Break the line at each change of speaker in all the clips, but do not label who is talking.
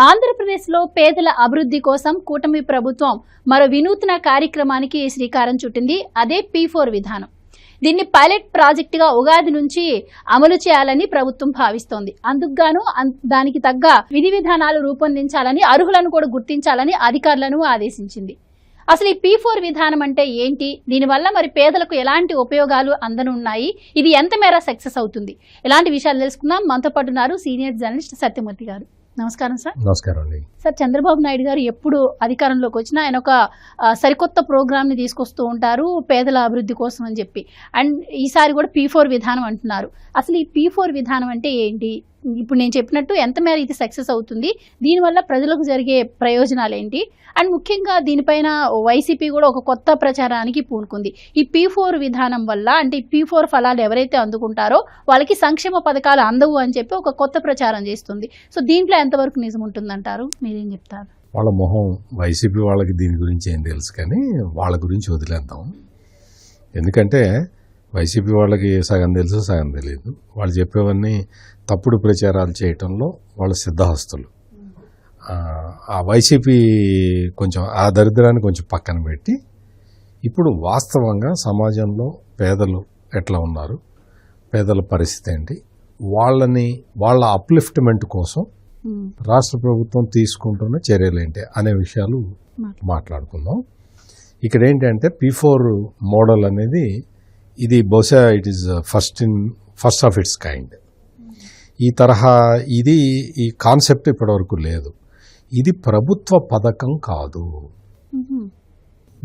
ఆంధ్రప్రదేశ్లో పేదల అభివృద్ధి కోసం కూటమి ప్రభుత్వం మరో వినూత్న కార్యక్రమానికి శ్రీకారం చుట్టింది. అదే P4 విధానం. దీన్ని పైలట్ ప్రాజెక్టుగా ఉగాది నుంచి అమలు చేయాలని ప్రభుత్వం భావిస్తోంది. అందుకుగాను దానికి తగ్గ విధి విధానాలు రూపొందించాలని, అర్హులను కూడా గుర్తించాలని అధికారులను ఆదేశించింది. అసలు ఈ P4 విధానం అంటే ఏంటి? దీనివల్ల మరి పేదలకు ఎలాంటి ఉపయోగాలు అందనున్నాయి? ఇది ఎంత మేర సక్సెస్ అవుతుంది? ఇలాంటి విషయాలు తెలుసుకుందాం. మనతో పాటు ఉన్నారు సీనియర్ జర్నలిస్ట్ సత్యమూర్తి గారు. నమస్కారం సార్.
నమస్కారం అండి.
సార్, చంద్రబాబు నాయుడు గారు ఎప్పుడు అధికారంలోకి వచ్చినా ఆయన ఒక సరికొత్త ప్రోగ్రామ్ని తీసుకొస్తూ ఉంటారు పేదల అభివృద్ధి కోసం అని చెప్పి. అండ్ ఈసారి కూడా P4 విధానం అంటున్నారు. అసలు ఈ P4 విధానం అంటే ఏంటి? ఇప్పుడు నేను చెప్పినట్టు ఎంత మేర ఇది సక్సెస్ అవుతుంది? దీనివల్ల ప్రజలకు జరిగే ప్రయోజనాలు ఏంటి? అండ్ ముఖ్యంగా దీనిపైన వైసీపీ కూడా ఒక కొత్త ప్రచారానికి పూనుకుంది. ఈ P4 విధానం వల్ల, అంటే ఈ P4 ఫలాలు ఎవరైతే అందుకుంటారో వాళ్ళకి సంక్షేమ పథకాలు అందవు అని చెప్పి ఒక కొత్త ప్రచారం చేస్తుంది. సో దీంట్లో ఎంతవరకు నిజం ఉంటుందంటారు? మీరేం చెప్తారు?
వాళ్ళ మొహం వైసీపీ వాళ్ళకి దీని గురించి ఏం తెలుసు, కానీ వాళ్ళ గురించి వదిలేద్దాం. ఎందుకంటే వైసీపీ వాళ్ళకి సగం తెలుసు, సగం తెలియదు. వాళ్ళు చెప్పేవన్నీ తప్పుడు ప్రచారాలు చేయటంలో వాళ్ళ సిద్ధహస్తులు. ఆ వైసీపీ కొంచెం ఆ దరిద్రాన్ని కొంచెం పక్కన పెట్టి ఇప్పుడు వాస్తవంగా సమాజంలో పేదలు ఎట్లా ఉన్నారు, పేదల పరిస్థితి ఏంటి, వాళ్ళ అప్లిఫ్ట్మెంట్ కోసం రాష్ట్ర ప్రభుత్వం తీసుకుంటున్న చర్యలు ఏంటి అనే విషయాలు మాట్లాడుకుందాం. ఇక్కడ ఏంటంటే P4 మోడల్ అనేది ఇది బహుశా it is first of it's kind. ఈ తరహా ఈ కాన్సెప్ట్ ఇప్పటివరకు లేదు. ఇది ప్రభుత్వ పథకం కాదు.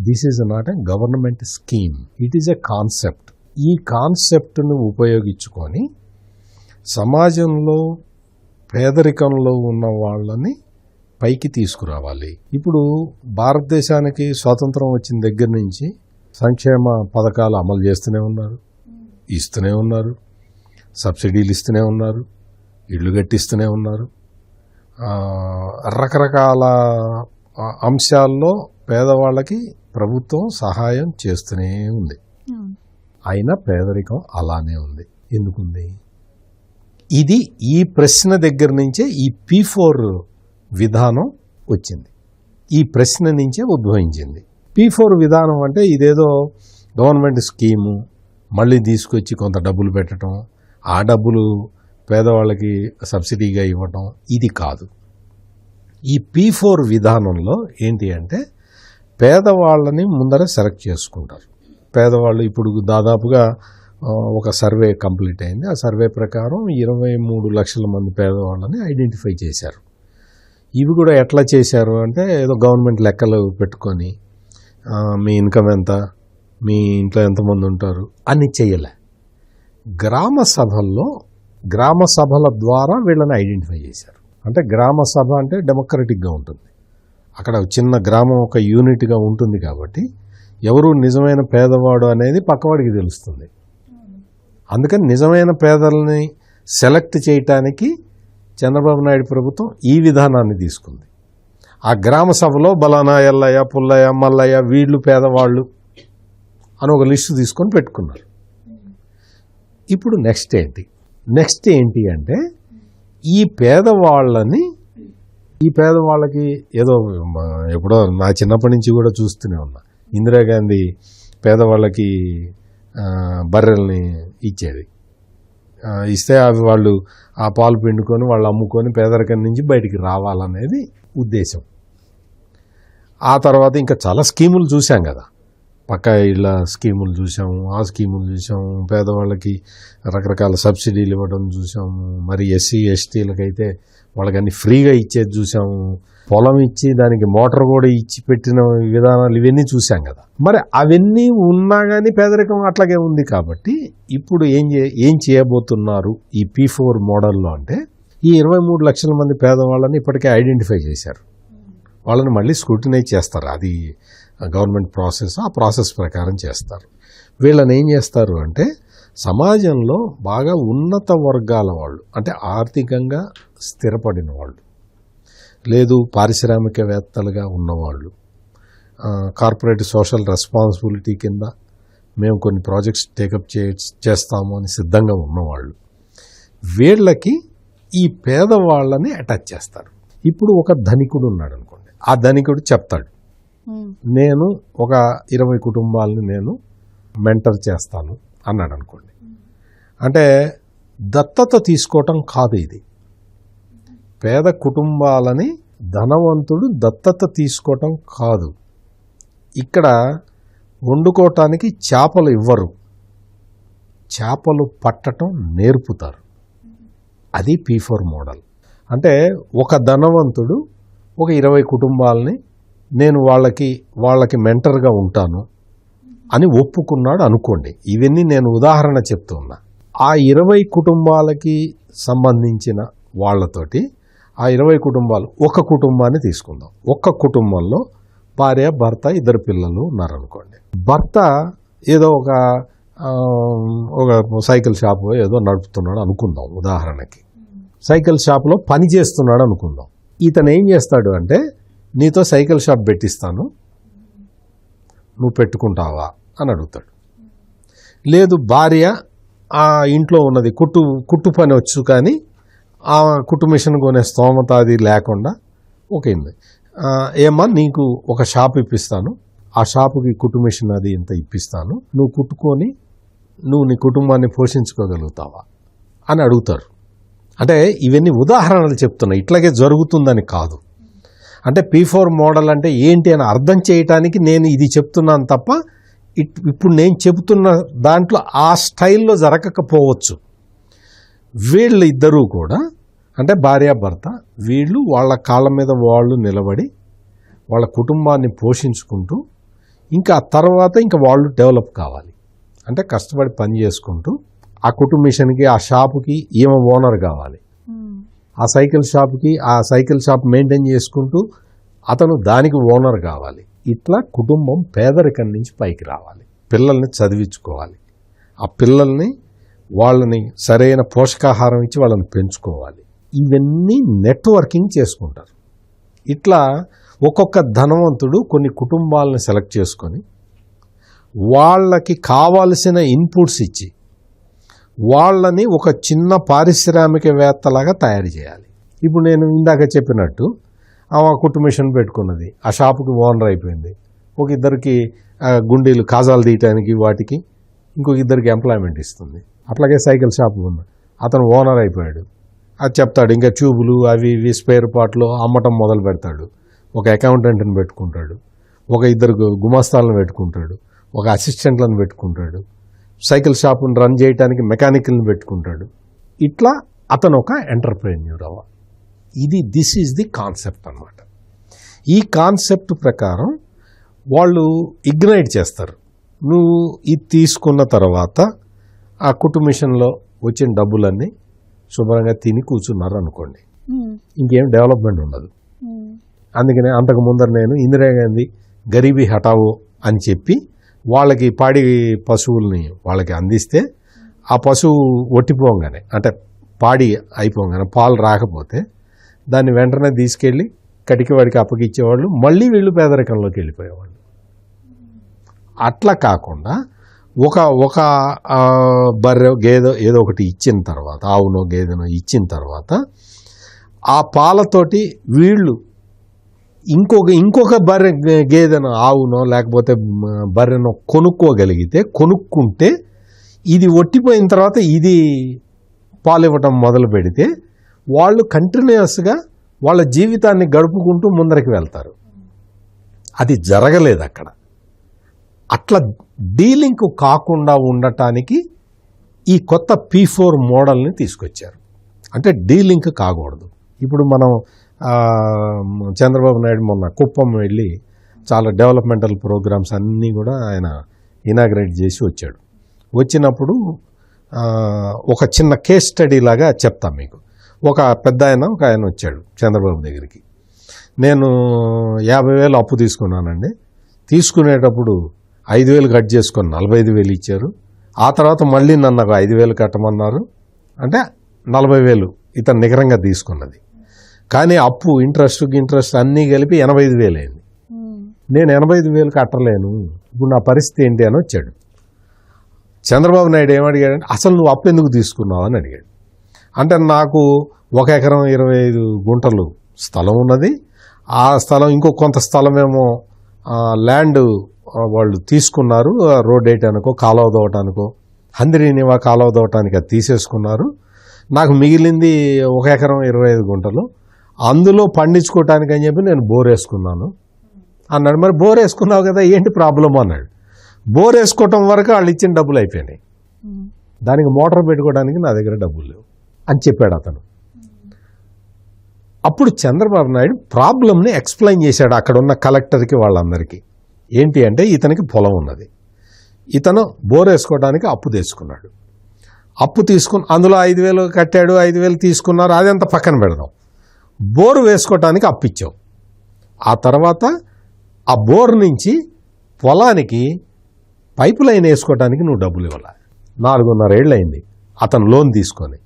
This is not a government scheme, it is a concept. ఈ కాన్సెప్ట్ను ఉపయోగించుకొని సమాజంలో పేదరికంలో ఉన్న వాళ్ళని పైకి తీసుకురావాలి. ఇప్పుడు భారతదేశానికి స్వాతంత్రం వచ్చిన దగ్గర నుంచి సంక్షేమ పథకాలు అమలు చేస్తూనే ఉన్నారు, ఇస్తూనే ఉన్నారు, సబ్సిడీలు ఇస్తూనే ఉన్నారు, ఇళ్ళు కట్టిస్తూనే ఉన్నారు. రకరకాల అంశాల్లో పేదవాళ్ళకి ప్రభుత్వం సహాయం చేస్తూనే ఉంది. అయినా పేదరికం అలానే ఉంది. ఎందుకుంది? ఈ ప్రశ్న దగ్గర నుంచే ఈ P4 విధానం వచ్చింది. ఈ ప్రశ్న నుంచే ఉద్భవించింది. P4 విధానం అంటే ఇదేదో గవర్నమెంట్ స్కీము మళ్ళీ తీసుకొచ్చి కొంత డబ్బులు పెట్టడం, ఆ డబ్బులు పేదవాళ్ళకి సబ్సిడీగా ఇవ్వటం, ఇది కాదు. ఈ P4 విధానంలో ఏంటి అంటే పేదవాళ్ళని ముందర సెలెక్ట్ చేసుకుంటారు. పేదవాళ్ళు ఇప్పుడు దాదాపుగా ఒక సర్వే కంప్లీట్ అయింది. ఆ సర్వే ప్రకారం 23 లక్షల మంది పేదవాళ్ళని ఐడెంటిఫై చేశారు. ఇవి కూడా ఎట్లా చేశారు అంటే ఏదో గవర్నమెంట్ లెక్కలు పెట్టుకొని మీ ఇన్కమ్ ఎంత, మీ ఇంట్లో ఎంతమంది ఉంటారు అని చేయలే. గ్రామ సభల ద్వారా వీళ్ళని ఐడెంటిఫై చేశారు. అంటే గ్రామ సభ అంటే డెమోక్రటిక్గా ఉంటుంది. అక్కడ చిన్న గ్రామం ఒక యూనిట్గా ఉంటుంది కాబట్టి ఎవరు నిజమైన పేదవాడు అనేది పక్కవాడికి తెలుస్తుంది. అందుకని నిజమైన పేదలని సెలెక్ట్ చేయటానికి చంద్రబాబు నాయుడు ప్రభుత్వం ఈ విధానాన్ని తీసుకుంది. ఆ గ్రామ సభలో బలానా ఎల్లయ్య, పుల్లయ్య, మల్లయ్య వీళ్ళు పేదవాళ్ళు అని ఒక లిస్టు తీసుకొని పెట్టుకున్నారు. ఇప్పుడు నెక్స్ట్ ఏంటి అంటే ఈ పేదవాళ్ళకి ఏదో ఎప్పుడో నా చిన్నప్పటి నుంచి కూడా చూస్తూనే ఉన్నా, ఇందిరాగాంధీ పేదవాళ్ళకి బర్రెల్ని ఇచ్చేది. ఇస్తే అవి వాళ్ళు ఆ పాలు పిండుకొని వాళ్ళు అమ్ముకొని పేదరికం నుంచి బయటికి రావాలనేది ఉద్దేశం. ఆ తర్వాత ఇంకా చాలా స్కీములు చూసాం కదా, పక్కా ఇళ్ళ స్కీములు చూసాము, ఆ స్కీములు చూసాము, పేదవాళ్ళకి రకరకాల సబ్సిడీలు ఇవ్వడం చూసాము, మరి ఎస్సీ ఎస్టీలకైతే వాళ్ళకి అన్ని ఫ్రీగా ఇచ్చేది చూసాము, పొలం ఇచ్చి దానికి మోటార్ కూడా ఇచ్చి పెట్టిన విధానాలు ఇవన్నీ చూసాం కదా. మరి అవన్నీ ఉన్నా కానీ పేదరికం అట్లాగే ఉంది. కాబట్టి ఇప్పుడు ఏం చేయబోతున్నారు ఈ P4 మోడల్లో అంటే ఈ 23 లక్షల మంది పేదవాళ్ళని ఇప్పటికే ఐడెంటిఫై చేశారు. వాళ్ళని మళ్ళీ స్క్రూటినైజ్ చేస్తారు. అది గవర్నమెంట్ ప్రాసెస్, ఆ ప్రాసెస్ ప్రకారం చేస్తారు. వీళ్ళని ఏం చేస్తారు అంటే సమాజంలో బాగా ఉన్నత వర్గాల వాళ్ళు, అంటే ఆర్థికంగా స్థిరపడిన వాళ్ళు, లేదు పారిశ్రామికవేత్తలుగా ఉన్నవాళ్ళు, కార్పొరేట్ సోషల్ రెస్పాన్సిబిలిటీ కింద మేము కొన్ని ప్రాజెక్ట్స్ టేకప్ చేస్తాము అని సిద్ధంగా ఉన్నవాళ్ళు, వీళ్ళకి ఈ పేదవాళ్ళని అటాచ్ చేస్తారు. ఇప్పుడు ఒక ధనికుడు ఉన్నాడు అనుకోండి, ఆ ధనికుడు చెప్తాడు,
ఉమ్,
నేను ఒక 20 కుటుంబాలని నేను మెంటర్ చేస్తాను అన్నాడు అనుకోండి. అంటే దత్తత తీసుకోవటం కాదు ఇది. పేద కుటుంబాలని ధనవంతుడు దత్తత తీసుకోవటం కాదు. ఇక్కడ వండుకోవటానికి చేపలు ఇవ్వరు, చేపలు పట్టటం నేర్పుతారు. అది P4 మోడల్. అంటే ఒక ధనవంతుడు ఒక 20 కుటుంబాలని నేను వాళ్ళకి మెంటర్గా ఉంటాను అని ఒప్పుకున్నాడు అనుకోండి. ఇవన్నీ నేను ఉదాహరణ చెప్తున్నా. ఆ 20 కుటుంబాలకి సంబంధించిన వాళ్ళతోటి ఆ 20 కుటుంబాలు ఒక కుటుంబాన్ని తీసుకుందాం. ఒక్క కుటుంబంలో భార్య, భర్త, 2 పిల్లలు ఉన్నారనుకోండి. భర్త ఏదో ఒక సైకిల్ షాప్ ఏదో నడుపుతున్నాడు అనుకుందాం ఉదాహరణకి. సైకిల్ షాప్లో పని చేస్తున్నాడు అనుకుందాం. ఇతను ఏం చేస్తాడు అంటే, నీతో సైకిల్ షాప్ పెట్టిస్తాను, నువ్వు పెట్టుకుంటావా అని అడుగుతాడు. లేదు, భార్య ఆ ఇంట్లో ఉన్నది కుట్టు పని వచ్చు, కానీ ఆ కుట్టు మిషన్ కొనే స్తోమత అది లేకుండా ఒకేంది, ఏమ్మా నీకు ఒక షాప్ ఇప్పిస్తాను, ఆ షాపుకి కుట్టు మిషన్ అది ఇంత ఇప్పిస్తాను, నువ్వు కుట్టుకొని నువ్వు నీ కుటుంబాన్ని పోషించుకోగలుగుతావా అని అడుగుతారు. అంటే ఇవన్నీ ఉదాహరణలు చెప్తున్నా, ఇట్లాగే జరుగుతుందని కాదు. అంటే P4 మోడల్ అంటే ఏంటి అని అర్థం చేయటానికి నేను ఇది చెప్తున్నాను తప్ప ఇప్పుడు నేను చెబుతున్న దాంట్లో ఆ స్టైల్లో జరగకపోవచ్చు. వీళ్ళు ఇద్దరూ కూడా అంటే భార్యాభర్త వీళ్ళు వాళ్ళ కాళ్ళ మీద వాళ్ళు నిలబడి వాళ్ళ కుటుంబాన్ని పోషించుకుంటూ ఇంకా తర్వాత ఇంకా వాళ్ళు డెవలప్ కావాలి. అంటే కష్టపడి పని చేసుకుంటూ ఆ కుటుంబ మిషన్కి, ఆ షాపుకి ఈమె ఓనర్ కావాలి, ఆ సైకిల్ షాప్కి ఆ సైకిల్ షాప్ మెయింటైన్ చేసుకుంటూ అతను దానికి ఓనర్ కావాలి. ఇట్లా కుటుంబం పేదరికం నుంచి పైకి రావాలి, పిల్లల్ని చదివించుకోవాలి, ఆ పిల్లల్ని వాళ్ళని సరైన పోషకాహారం ఇచ్చి వాళ్ళని పెంచుకోవాలి. ఇవన్నీ నెట్వర్కింగ్ చేసుకుంటారు. ఇట్లా ఒక్కొక్క ధనవంతుడు కొన్ని కుటుంబాలను సెలెక్ట్ చేసుకొని వాళ్ళకి కావాల్సిన ఇన్పుట్స్ ఇచ్చి వాళ్ళని ఒక చిన్న పారిశ్రామికవేత్తలాగా తయారు చేయాలి. ఇప్పుడు నేను ఇందాక చెప్పినట్టు ఆమె కుట్టు మిషన్ పెట్టుకున్నది, ఆ షాపుకి ఓనర్ అయిపోయింది. ఒక ఇద్దరికి గుండీలు కాజాలు తీయటానికి వాటికి ఇంకొక ఇద్దరికి ఎంప్లాయ్మెంట్ ఇస్తుంది. అట్లాగే సైకిల్ షాప్ ఉంది, అతను ఓనర్ అయిపోయాడు. అది చెప్తాడు, ఇంకా ట్యూబులు అవి ఇవి స్పేర్ పార్ట్లు అమ్మటం మొదలు పెడతాడు. ఒక అకౌంటెంట్ని పెట్టుకుంటాడు, ఒక 2 గుమాస్తాలను పెట్టుకుంటాడు, ఒక అసిస్టెంట్లను పెట్టుకుంటాడు, సైకిల్ షాప్ని రన్ చేయడానికి మెకానికల్ని పెట్టుకుంటాడు. ఇట్లా అతను ఒక ఎంటర్ప్రెన్యూర్ అవ్వాలి. దిస్ ఈజ్ ది కాన్సెప్ట్ అన్నమాట. ఈ కాన్సెప్ట్ ప్రకారం వాళ్ళు ఇగ్నైట్ చేస్తారు. నువ్వు ఇది తీసుకున్న తర్వాత ఆ కుట్టు మిషన్లో వచ్చిన డబ్బులన్నీ శుభ్రంగా తిని కూర్చున్నారు అనుకోండి, ఇంకేం డెవలప్మెంట్ ఉండదు. అందుకనే అంతకు ముందర నేను ఇందిరాగాంధీ గరీబీ హటావో అని చెప్పి వాళ్ళకి పాడి పశువుల్ని వాళ్ళకి అందిస్తే ఆ పశువు ఒట్టిపోగానే అంటే పాడి అయిపోగానే పాలు రాకపోతే దాన్ని వెంటనే తీసుకెళ్ళి కటికి వాడికి అప్పగిచ్చేవాళ్ళు, మళ్ళీ వీళ్ళు పేదరికంలోకి వెళ్ళిపోయేవాళ్ళు. అట్లా కాకుండా ఒక బర్రె గేదె ఏదో ఒకటి ఇచ్చిన తర్వాత, ఆవునో గేదెనో ఇచ్చిన తర్వాత ఆ పాలతోటి వీళ్ళు ఇంకొక బర్రె గేదెనో ఆవునో లేకపోతే బర్రెనో కొనుక్కుంటే ఇది ఒట్టిపోయిన తర్వాత ఇది పాలు ఇవ్వటం మొదలు పెడితే వాళ్ళు కంటిన్యూస్గా వాళ్ళ జీవితాన్ని గడుపుకుంటూ ముందరికి వెళ్తారు. అది జరగలేదు అక్కడ. అట్లా డీలింక్ కాకుండా ఉండటానికి ఈ కొత్త P4 మోడల్ని తీసుకొచ్చారు. అంటే డీలింక్ కాకూడదు. ఇప్పుడు మనం చంద్రబాబు నాయుడు మొన్న కుప్పం వెళ్ళి చాలా డెవలప్మెంటల్ ప్రోగ్రామ్స్ అన్నీ కూడా ఆయన ఇనాగ్రేట్ చేసి వచ్చాడు. వచ్చినప్పుడు ఒక చిన్న కేస్ స్టడీ లాగా చెప్తాం మీకు. ఒక ఆయన వచ్చాడు చంద్రబాబు దగ్గరికి. నేను 50,000 అప్పు తీసుకున్నానండి, తీసుకునేటప్పుడు 5,000 కట్ చేసుకొని 45,000 ఇచ్చారు, ఆ తర్వాత మళ్ళీ నన్ను 5,000 కట్టమన్నారు. అంటే 40,000 ఇతను నికరంగా తీసుకున్నది. కానీ అప్పు ఇంట్రెస్ట్ అన్నీ కలిపి 85,000 అయింది. నేను 85,000 కట్టలేను, ఇప్పుడు నా పరిస్థితి ఏంటి అని వచ్చాడు. చంద్రబాబు నాయుడు ఏమడిగాడంటే, అసలు నువ్వు అప్పు ఎందుకు తీసుకున్నావు అని అడిగాడు. అంటే నాకు 1 ఎకరం 25 గుంటలు స్థలం ఉన్నది. ఆ స్థలం ఇంకో కొంత స్థలమేమో ల్యాండ్ వాళ్ళు తీసుకున్నారు, రోడ్ వేయటానికో కాలువ దోవటానికో, హందిరీనివా కాలువ దోవటానికి అది తీసేసుకున్నారు. నాకు మిగిలింది 1 ఎకరం 25 గుంటలు, అందులో పండించుకోవటానికి అని చెప్పి నేను బోర్ వేసుకున్నాను అన్నాడు. మరి బోర్ వేసుకున్నావు కదా, ఏంటి ప్రాబ్లం అన్నాడు. బోర్ వేసుకోవటం వరకు వాళ్ళు ఇచ్చిన డబ్బులు అయిపోయినాయి, దానికి మోటార్ పెట్టుకోవడానికి నా దగ్గర డబ్బులు లేవు అని చెప్పాడు అతను. అప్పుడు చంద్రబాబు నాయుడు ప్రాబ్లంని ఎక్స్ప్లెయిన్ చేశాడు అక్కడ ఉన్న కలెక్టర్కి వాళ్ళందరికీ. ఏంటి అంటే, ఇతనికి పొలం ఉన్నది, ఇతను బోర్ వేసుకోవడానికి అప్పు తెచ్చుకున్నాడు. అప్పు తీసుకుని అందులో 5,000 కట్టాడు, 5,000 తీసుకున్నారు, అదంతా పక్కన పెడదాం. బోరు వేసుకోవటానికి అప్పు ఇచ్చావు. ఆ తర్వాత ఆ బోర్ నుంచి పొలానికి పైపు లైన్ వేసుకోవటానికి నువ్వు డబ్బులు ఇవ్వాలి. 4.5 ఏళ్ళు అయింది అతను లోన్ తీసుకొని.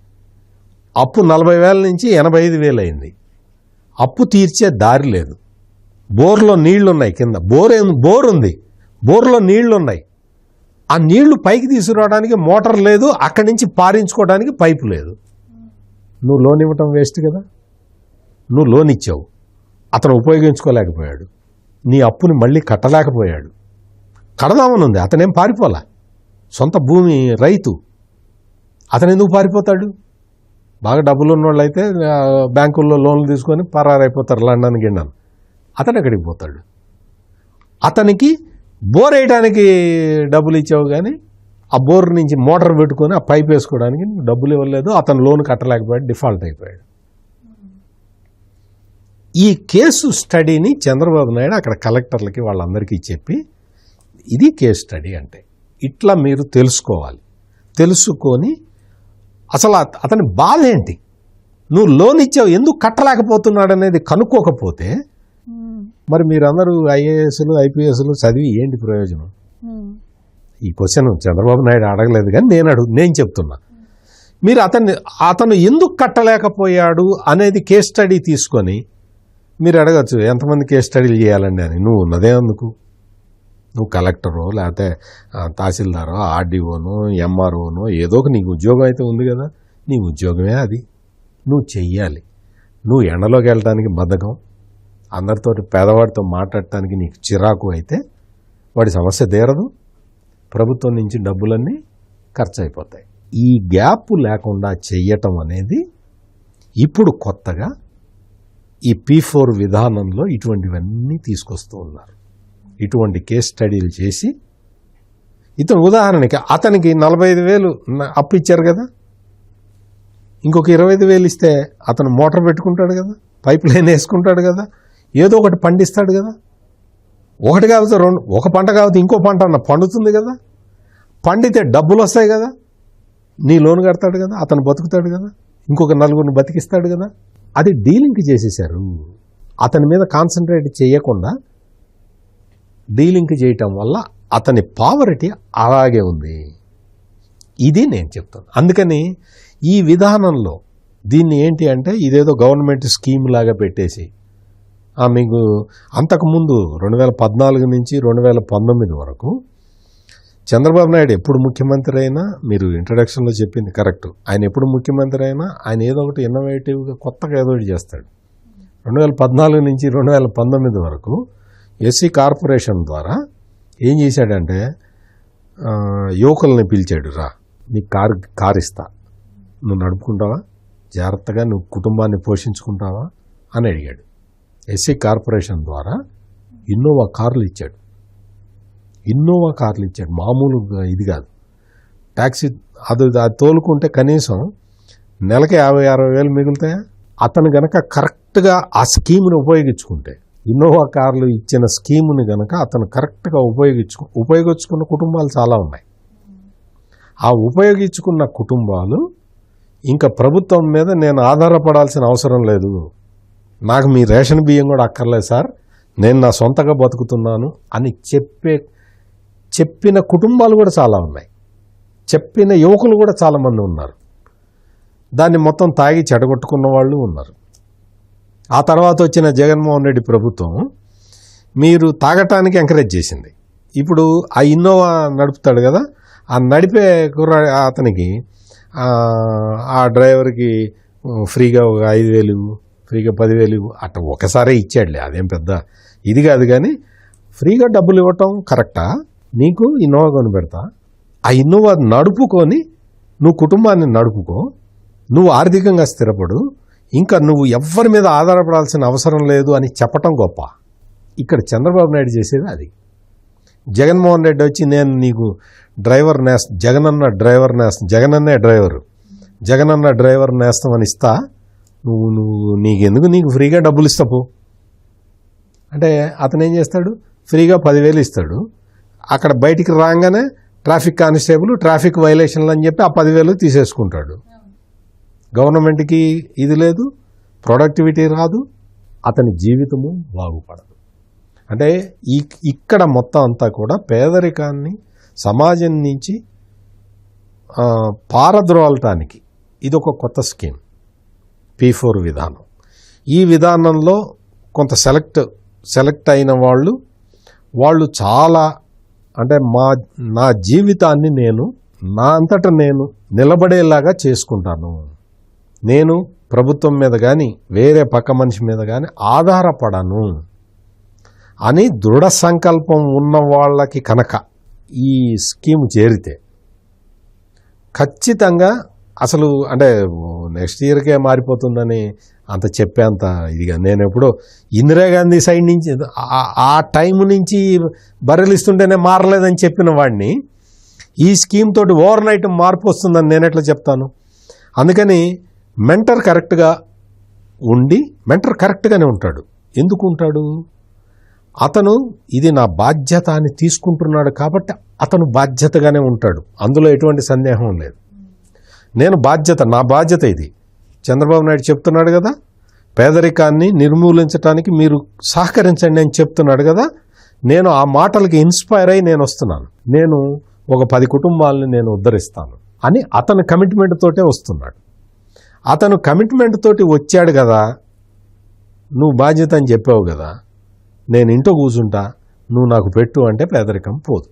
అప్పు 40,000 నుంచి 85,000 అయింది. అప్పు తీర్చే దారి లేదు. బోర్లో నీళ్లున్నాయి, కింద బోర్ ఉంది, బోర్లో నీళ్లున్నాయి. ఆ నీళ్లు పైకి తీసుకురావడానికి మోటార్ లేదు, అక్కడి నుంచి పారించుకోవడానికి పైపు లేదు. నువ్వు లోన్ ఇవ్వటం వేస్ట్ కదా. నువ్వు లోన్ ఇచ్చావు, అతను ఉపయోగించుకోలేకపోయాడు, నీ అప్పుని మళ్ళీ కట్టలేకపోయాడు. కడదామని ఉంది, అతనేం పారిపోలే, సొంత భూమి రైతు, అతను ఎందుకు పారిపోతాడు? బాగా డబ్బులు ఉన్న వాళ్ళు అయితే బ్యాంకుల్లో లోన్లు తీసుకొని పరారైపోతారు లండన్ గిండన్. అతను ఎక్కడికి పోతాడు? అతనికి బోర్ వేయడానికి డబ్బులు ఇచ్చావు, కానీ ఆ బోర్ నుంచి మోటార్ పెట్టుకొని ఆ పైప్ వేసుకోవడానికి డబ్బులు ఇవ్వలేదు. అతను లోన్ కట్టలేకపోయాడు, డిఫాల్ట్ అయిపోయాడు. ఈ కేసు స్టడీని చంద్రబాబు నాయుడు అక్కడ కలెక్టర్లకి వాళ్ళందరికీ చెప్పి, ఇది కేసు స్టడీ అంటే ఇట్లా మీరు తెలుసుకోవాలి, తెలుసుకొని అసలు అతని బాధ ఏంటి, నువ్వు లోన్ ఇచ్చావు ఎందుకు కట్టలేకపోతున్నాడు అనేది కనుక్కోకపోతే మరి మీరందరూ ఐఏఎస్లు ఐపీఎస్లు చదివి ఏంటి ప్రయోజనం? ఈ క్వశ్చన్ చంద్రబాబు నాయుడు అడగలేదు, కానీ నేను చెప్తున్నా. మీరు అతను ఎందుకు కట్టలేకపోయాడు అనేది కేస్ స్టడీ తీసుకొని మీరు అడగచ్చు, ఎంతమంది కేస్ స్టడీలు చేయాలండి అని. నువ్వు ఉన్నదే అందుకు. నువ్వు కలెక్టరో లేకపోతే తహసీల్దారో ఆర్డీఓనో ఎంఆర్ఓనో ఏదో ఒక నీకు ఉద్యోగం అయితే ఉంది కదా, నీ ఉద్యోగమే అది, నువ్వు చెయ్యాలి. నువ్వు ఎండలోకి వెళ్ళడానికి బద్ధకం, అందరితో పేదవాడితో మాట్లాడటానికి నీకు చిరాకు అయితే వాడి సమస్య తీరదు, ప్రభుత్వం నుంచి డబ్బులన్నీ ఖర్చు అయిపోతాయి. ఈ గ్యాప్ లేకుండా చెయ్యటం అనేది ఇప్పుడు కొత్తగా ఈ P4 విధానంలో ఇటువంటివన్నీ తీసుకొస్తూ ఉన్నారు. ఇటువంటి కేస్ స్టడీలు చేసి, ఇతను ఉదాహరణకి అతనికి 45,000 అప్పు ఇచ్చారు కదా, ఇంకొక 25,000 ఇస్తే అతను మోటార్ పెట్టుకుంటాడు కదా, పైప్ లైన్ వేసుకుంటాడు కదా, ఏదో ఒకటి పండిస్తాడు కదా. ఒకటి కాకపోతే రెండు, ఒక పంట కాకపోతే ఇంకో పంట అన్న పండుతుంది కదా, పండితే డబ్బులు వస్తాయి కదా, నీ లోన్ కడతాడు కదా, అతను బతుకుతాడు కదా, ఇంకొక 4 బతికిస్తాడు కదా. అది డీలింగ్ చేసేశారు. అతని మీద కాన్సన్ట్రేట్ చేయకుండా డీలింగ్ చేయటం వల్ల అతని పావర్టీ అలాగే ఉంది. ఇది నేను చెప్తాను. అందుకని ఈ విధానంలో దీన్ని ఏంటి అంటే, ఇదేదో గవర్నమెంట్ స్కీమ్ లాగా పెట్టేసి మీకు అంతకుముందు 2014 నుంచి 2019 వరకు చంద్రబాబు నాయుడు ఎప్పుడు ముఖ్యమంత్రి అయినా, మీరు ఇంట్రడక్షన్లో చెప్పింది కరెక్ట్, ఆయన ఎప్పుడు ముఖ్యమంత్రి అయినా ఆయన ఏదో ఒకటి ఇన్నోవేటివ్గా కొత్తగా ఏదో ఒకటి చేస్తాడు. 2014 నుంచి 2019 వరకు ఎస్సీ కార్పొరేషన్ ద్వారా ఏం చేశాడంటే, యువకుల్ని పిలిచాడు, రా నీకు కారు ఇస్తా, నువ్వు నడుపుకుంటావా, జాగ్రత్తగా నువ్వు కుటుంబాన్ని పోషించుకుంటావా అని అడిగాడు. ఎస్సీ కార్పొరేషన్ ద్వారా ఇన్నోవా కార్లు ఇచ్చాడు. మామూలుగా ఇది కాదు, ట్యాక్సీ అది తోలుకుంటే కనీసం నెలకి 50-60 వేలు మిగులుతాయా. అతను గనక కరెక్ట్గా ఆ స్కీమ్ని ఉపయోగించుకుంటే, ఇన్నోవా కార్లు ఇచ్చిన స్కీముని గనక అతను కరెక్ట్గా ఉపయోగించుకున్న కుటుంబాలు చాలా ఉన్నాయి. ఆ ఉపయోగించుకున్న కుటుంబాలు ఇంకా ప్రభుత్వం మీద నేను ఆధారపడాల్సిన అవసరం లేదు, నాకు మీ రేషన్ బియ్యం కూడా అక్కర్లేదు సార్, నేను నా సొంతగా బతుకుతున్నాను అని చెప్పిన కుటుంబాలు కూడా చాలా ఉన్నాయి. చెప్పిన యువకులు కూడా చాలామంది ఉన్నారు. దాన్ని మొత్తం తాగి చెడగొట్టుకున్న వాళ్ళు ఉన్నారు. ఆ తర్వాత వచ్చిన జగన్మోహన్ రెడ్డి ప్రభుత్వం మీరు తాగటానికి ఎంకరేజ్ చేసింది. ఇప్పుడు ఆ ఇన్నోవా నడుపుతాడు కదా, ఆ నడిపే అతనికి ఆ డ్రైవర్కి ఫ్రీగా ఒక 5,000 ఫ్రీగా 10,000 అట్ట ఒకసారే ఇచ్చాడులే, అదేం పెద్ద ఇది కాదు. కానీ ఫ్రీగా డబ్బులు ఇవ్వటం కరెక్టా? నీకు ఇన్నోవా కొని పెడతా, ఆ ఇన్నోవా నడుపుకొని నువ్వు కుటుంబాన్ని నడుపుకో, నువ్వు ఆర్థికంగా స్థిరపడు, ఇంకా నువ్వు ఎవ్వరి మీద ఆధారపడాల్సిన అవసరం లేదు అని చెప్పటం గొప్ప. ఇక్కడ చంద్రబాబు నాయుడు చేసేది అది. జగన్మోహన్ రెడ్డి వచ్చి నేను నీకు డ్రైవర్ నేస్తం, జగనన్న డ్రైవర్ నేస్తం, జగనన్నే డ్రైవరు, జగనన్న డ్రైవర్ నేస్తం అని ఇస్తా, నువ్వు నీకెందుకు, నీకు ఫ్రీగా డబ్బులు ఇస్తాపు అంటే అతను ఏం చేస్తాడు? ఫ్రీగా 10,000 ఇస్తాడు. అక్కడ బయటికి రాగానే ట్రాఫిక్ కానిస్టేబుల్ ట్రాఫిక్ వైలేషన్లు అని చెప్పి ఆ 10,000 తీసేసుకుంటాడు. గవర్నమెంట్కి ఇది లేదు, ప్రొడక్టివిటీ రాదు, అతని జీవితము బాగుపడదు. అంటే ఇక్కడ మొత్తం అంతా కూడా పేదరికాన్ని సమాజం నుంచి పారద్రోలటానికి ఇది ఒక కొత్త స్కీమ్, P4 విధానం. ఈ విధానంలో కొంత సెలెక్ట్ అయిన వాళ్ళు చాలా అంటే నా జీవితాన్ని నేను నా అంతటా నేను నిలబడేలాగా చేసుకుంటాను, నేను ప్రభుత్వం మీద కానీ వేరే పక్క మనిషి మీద కానీ ఆధారపడను అని దృఢ సంకల్పం ఉన్న వాళ్ళకి కనుక ఈ స్కీమ్ చేరితే ఖచ్చితంగా అసలు అంటే నెక్స్ట్ ఇయర్కే మారిపోతుందని అంత చెప్పేంత ఇదిగా నేను ఎప్పుడో ఇందిరాగాంధీ సైడ్ నుంచి ఆ టైం నుంచి బర్రెలిస్తుంటేనే మారలేదని చెప్పిన వాడిని ఈ స్కీమ్ తోటి ఓవర్ నైట్ మార్పు వస్తుందని నేను ఎట్లా చెప్తాను? అందుకని మెంటర్ కరెక్ట్గా ఉండి, మెంటర్ కరెక్ట్గానే ఉంటాడు. ఎందుకు ఉంటాడు? అతను ఇది నా బాధ్యత అని తీసుకుంటున్నాడు కాబట్టి అతను బాధ్యతగానే ఉంటాడు, అందులో ఎటువంటి సందేహం లేదు. నేను నా బాధ్యత ఇది. చంద్రబాబు నాయుడు చెప్తున్నాడు కదా, పేదరికాన్ని నిర్మూలించడానికి మీరు సహకరించండి అని చెప్తున్నాడు కదా, నేను ఆ మాటలకి ఇన్స్పైర్ అయి నేను వస్తున్నాను, నేను ఒక 10 కుటుంబాలని నేను ఉద్ధరిస్తాను అని అతను కమిట్మెంట్ తోటే వస్తున్నాడు. అతను కమిట్మెంట్ తోటి వచ్చాడు కదా, నువ్వు బాధ్యత అని చెప్పావు కదా, నేను ఇంట్లో కూర్చుంటా, నువ్వు నాకు పెట్టు అంటే పేదరికం పోదు.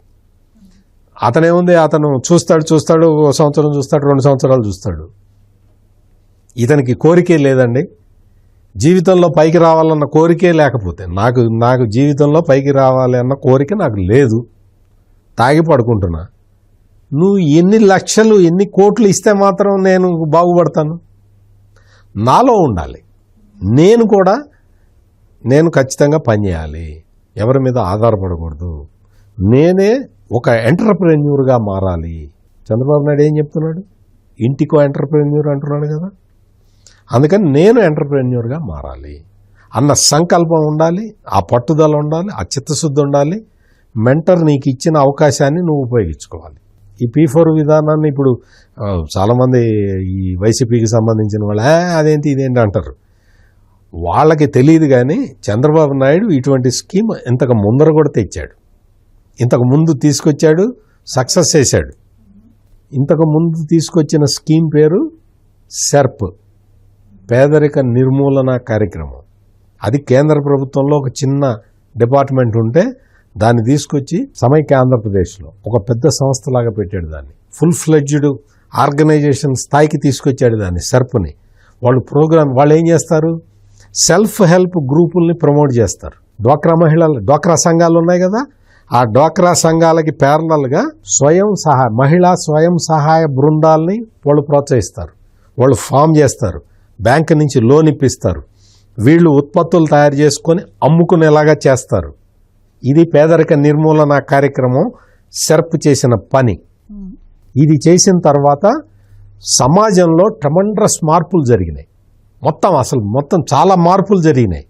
అతనేముంది, అతను చూస్తాడు, 1 సంవత్సరం చూస్తాడు, 2 సంవత్సరాలు చూస్తాడు. ఇతనికి కోరికే లేదండి, జీవితంలో పైకి రావాలన్న కోరికే లేకపోతే, నాకు జీవితంలో పైకి రావాలి అన్న కోరిక నాకు లేదు, తాగి పడుకుంటున్నా. నువ్వు ఎన్ని లక్షలు ఎన్ని కోట్లు ఇస్తే మాత్రం నేను బాగుపడతాను? నాలో ఉండాలి, నేను ఖచ్చితంగా పనిచేయాలి, ఎవరి మీద ఆధారపడకూడదు, నేనే ఒక ఎంటర్‌ప్రెన్యూర్గా మారాలి. చంద్రబాబు నాయుడు ఏం చెప్తున్నాడు? ఇంటికో ఎంటర్‌ప్రెన్యూర్ అంటున్నాడు కదా. అందుకని నేను ఎంటర్‌ప్రెన్యూర్గా మారాలి అన్న సంకల్పం ఉండాలి, ఆ పట్టుదల ఉండాలి, ఆ చిత్తశుద్ధి ఉండాలి. మెంటర్ నీకు ఇచ్చిన అవకాశాన్ని నువ్వు ఉపయోగించుకోవాలి. ఈ P4 విధానాన్ని ఇప్పుడు చాలామంది ఈ వైసీపీకి సంబంధించిన వాళ్ళు అదేంటి ఇదేంటి అంటారు. వాళ్ళకి తెలియదు కానీ చంద్రబాబు నాయుడు ఇటువంటి స్కీమ్ ఇంతకు ముందర కూడా తెచ్చాడు, ఇంతకు ముందు తీసుకొచ్చాడు, సక్సెస్ చేశాడు. ఇంతకు ముందు తీసుకొచ్చిన స్కీమ్ పేరు సెర్ప్, పేదరిక నిర్మూలన కార్యక్రమం. అది కేంద్ర ప్రభుత్వంలో ఒక చిన్న డిపార్ట్మెంట్ ఉంటే దాన్ని తీసుకొచ్చి సమైక్య ఆంధ్రప్రదేశ్లో ఒక పెద్ద సంస్థలాగా పెట్టాడు, దాన్ని ఫుల్ ఫ్లెడ్జ్డ్ ఆర్గనైజేషన్ స్థాయికి తీసుకొచ్చాడు దాన్ని, సెర్ప్ని. వాళ్ళు ఏం చేస్తారు? సెల్ఫ్ హెల్ప్ గ్రూపుల్ని ప్రమోట్ చేస్తారు. డ్వాక్రా సంఘాలు ఉన్నాయి కదా, ఆ డ్వాక్రా సంఘాలకి ప్యారలల్గా మహిళా స్వయం సహాయ బృందాలని వాళ్ళు ప్రోత్సహిస్తారు, వాళ్ళు ఫామ్ చేస్తారు, బ్యాంకు నుంచి లోన్ ఇప్పిస్తారు, వీళ్ళు ఉత్పత్తులు తయారు చేసుకొని అమ్ముకునేలాగా చేస్తారు. ఇది పేదరిక నిర్మూలన కార్యక్రమం సెర్ప్ చేసిన పని. ఇది చేసిన తర్వాత సమాజంలో ట్రమండ్రస్ మార్పులు జరిగినాయి. మొత్తం చాలా మార్పులు జరిగినాయి.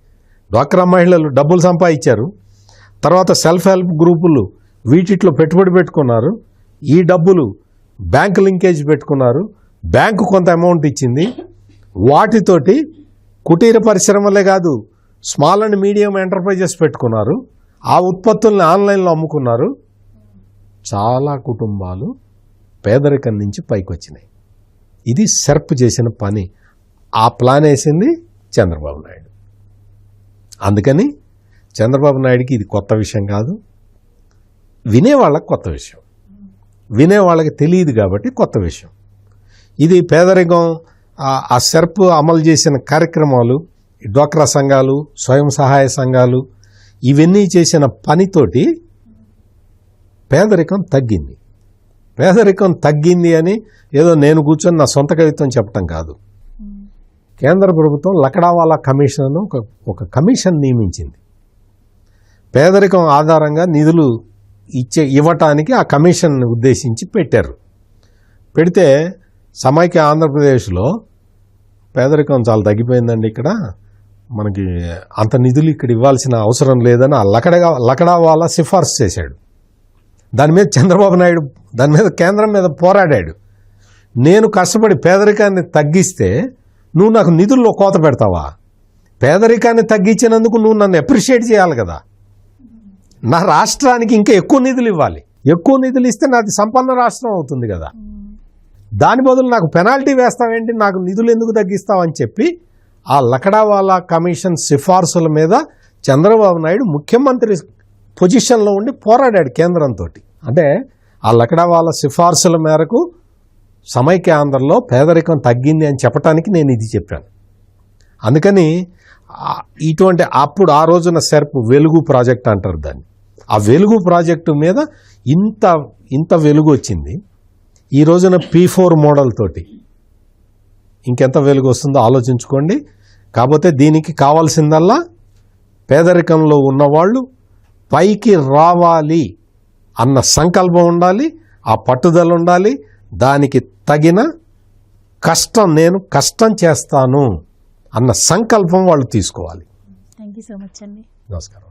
డ్వాక్రా మహిళలు డబ్బులు సంపాదించారు, తర్వాత సెల్ఫ్ హెల్ప్ గ్రూపులు వీటిలో పెట్టుబడి పెట్టుకున్నారు, ఈ డబ్బులు బ్యాంకు లింకేజ్ పెట్టుకున్నారు, బ్యాంకు కొంత అమౌంట్ ఇచ్చింది, వాటితోటి కుటీర పరిశ్రమలే కాదు స్మాల్ అండ్ మీడియం ఎంటర్ప్రైజెస్ పెట్టుకున్నారు, ఆ ఉత్పత్తుల్ని ఆన్లైన్లో అమ్ముకున్నారు. చాలా కుటుంబాలు పేదరికం నుంచి పైకి వచ్చినాయి. ఇది సెర్ప్ చేసిన పని. ఆ ప్లాన్ వేసింది చంద్రబాబు నాయుడు. అందుకని చంద్రబాబు నాయుడికి ఇది కొత్త విషయం కాదు, వినేవాళ్ళకి కొత్త విషయం, వినేవాళ్ళకి తెలియదు కాబట్టి కొత్త విషయం. ఇది పేదరికం ఆ సెర్ప్ అమలు చేసిన కార్యక్రమాలు డ్వాక్రా సంఘాలు, స్వయం సహాయ సంఘాలు ఇవన్నీ చేసిన పనితోటి పేదరికం తగ్గింది. పేదరికం తగ్గింది అని ఏదో నేను కూర్చొని నా సొంత కవిత్వం చెప్పటం కాదు. కేంద్ర ప్రభుత్వం లకడావాలా కమిషన్ ఒక కమిషన్ నియమించింది. పేదరికం ఆధారంగా నిధులు ఇవ్వటానికి ఆ కమిషన్ ఉద్దేశించి పెట్టారు. పెడితే సమైక్య ఆంధ్రప్రదేశ్లో పేదరికం చాలా తగ్గిపోయిందండి, ఇక్కడ మనకి అంత నిధులు ఇక్కడ ఇవ్వాల్సిన అవసరం లేదని ఆ లకడావాలా సిఫార్సు చేశాడు. దాని మీద చంద్రబాబు నాయుడు దాని మీద కేంద్రం మీద పోరాడాడు. నేను కష్టపడి పేదరికాన్ని తగ్గిస్తే నువ్వు నాకు నిధుల్లో కోత పెడతావా? పేదరికాన్ని తగ్గించినందుకు నువ్వు నన్ను అప్రిషియేట్ చేయాలి కదా. నా రాష్ట్రానికి ఇంకా ఎక్కువ నిధులు ఇవ్వాలి. ఎక్కువ నిధులు ఇస్తే నాది సంపన్న రాష్ట్రం అవుతుంది కదా. దాని బదులు నాకు పెనాల్టీ వేస్తావేంటి, నాకు నిధులు ఎందుకు తగ్గిస్తావని చెప్పి ఆ లకడావాలా కమిషన్ సిఫార్సుల మీద చంద్రబాబు నాయుడు ముఖ్యమంత్రి పొజిషన్లో ఉండి పోరాడాడు కేంద్రంతో. అంటే ఆ లకడావాలా సిఫార్సుల మేరకు సమైక్య ఆంధ్రలో పేదరికం తగ్గింది అని చెప్పడానికి నేను ఇది చెప్పాను. అందుకని ఇటువంటి అప్పుడు ఆ రోజున సెర్ప్ వెలుగు ప్రాజెక్ట్ అంటారు దాన్ని. ఆ వెలుగు ప్రాజెక్టు మీద ఇంత వెలుగు వచ్చింది. ఈ రోజున P4 మోడల్ తోటి ఇంకెంత వెలుగు వస్తుందో ఆలోచించుకోండి. కాకపోతే దీనికి కావాల్సిందల్లా పేదరికంలో ఉన్నవాళ్ళు పైకి రావాలి అన్న సంకల్పం ఉండాలి, ఆ పట్టుదల ఉండాలి, దానికి తగిన నేను కష్టం చేస్తాను అన్న సంకల్పం వాళ్ళు తీసుకోవాలి.
థ్యాంక్ యూ సో మచ్ అండి.
నమస్కారం.